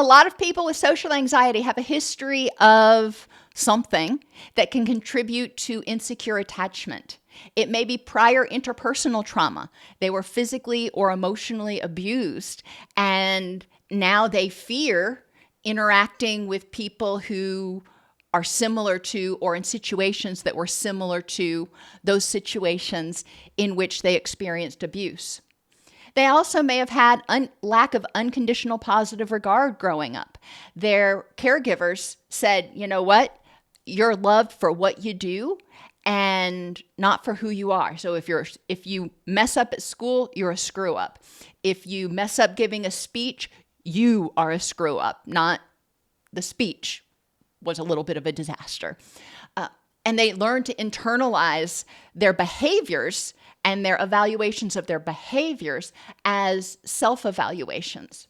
A lot of people with social anxiety have a history of something that can contribute to insecure attachment. It may be prior interpersonal trauma. They were physically or emotionally abused, and now they fear interacting with people who are similar to, or in situations that were similar to those situations in which they experienced abuse. They also may have had lack of unconditional positive regard growing up. Their caregivers said, you know what? You're loved for what you do and not for who you are. So if you mess up at school, you're a screw up. If you mess up giving a speech, you are a screw up, not the speech was a little bit of a disaster. And they learn to internalize their behaviors and their evaluations of their behaviors as self-evaluations.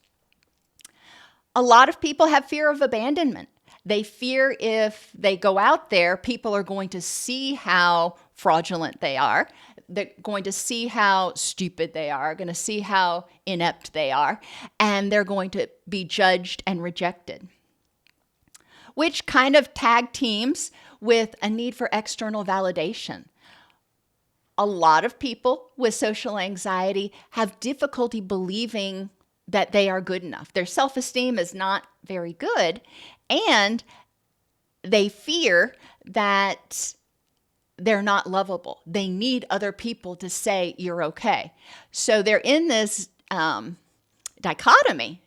A lot of people have fear of abandonment. They fear if they go out there, people are going to see how fraudulent they are. They're going to see how stupid they are, going to see how inept they are, and they're going to be judged and rejected, which kind of tag teams with a need for external validation. A lot of people with social anxiety have difficulty believing that they are good enough. Their self-esteem is not very good, and they fear that they're not lovable. They need other people to say you're okay. So they're in this dichotomy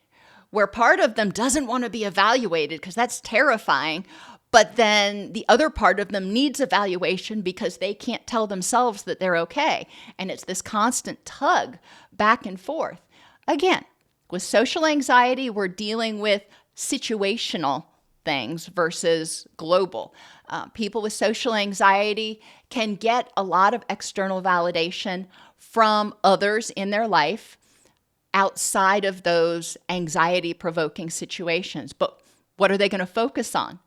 where part of them doesn't want to be evaluated because that's terrifying, but then the other part of them needs evaluation because they can't tell themselves that they're okay. And it's this constant tug back and forth. Again, with social anxiety, we're dealing with situational things versus global. People with social anxiety can get a lot of external validation from others in their life outside of those anxiety-provoking situations. But what are they going to focus on?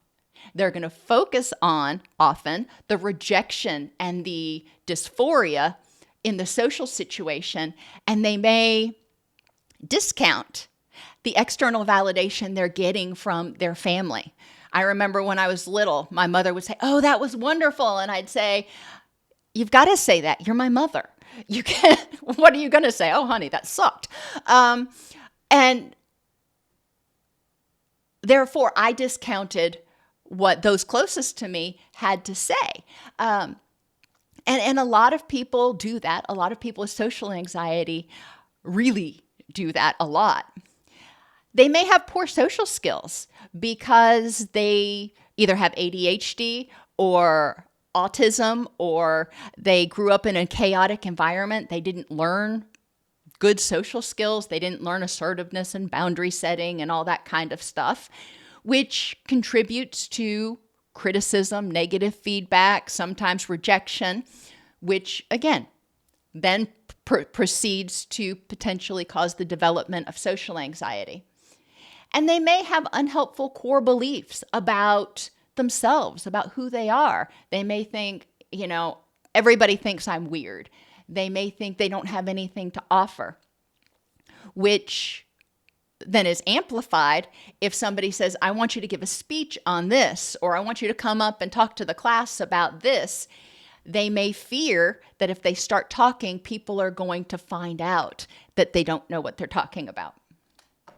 They're going to focus on, often, the rejection and the dysphoria in the social situation, and they may discount the external validation they're getting from their family. I remember when I was little, my mother would say, "Oh, that was wonderful." And I'd say, "You've got to say that. You're my mother. You can't, what are you going to say? Oh, honey, that sucked." And therefore, I discounted what those closest to me had to say. And a lot of people do that. A lot of people with social anxiety really do that a lot. They may have poor social skills because they either have ADHD or autism, or they grew up in a chaotic environment. They didn't learn good social skills. They didn't learn assertiveness and boundary setting and all that kind of stuff, which contributes to criticism, negative feedback, sometimes rejection, which again, then proceeds to potentially cause the development of social anxiety. And they may have unhelpful core beliefs about themselves, about who they are. They may think, everybody thinks I'm weird. They may think they don't have anything to offer, which then is amplified if somebody says, "I want you to give a speech on this," or "I want you to come up and talk to the class about this." They may fear that if they start talking, people are going to find out that they don't know what they're talking about.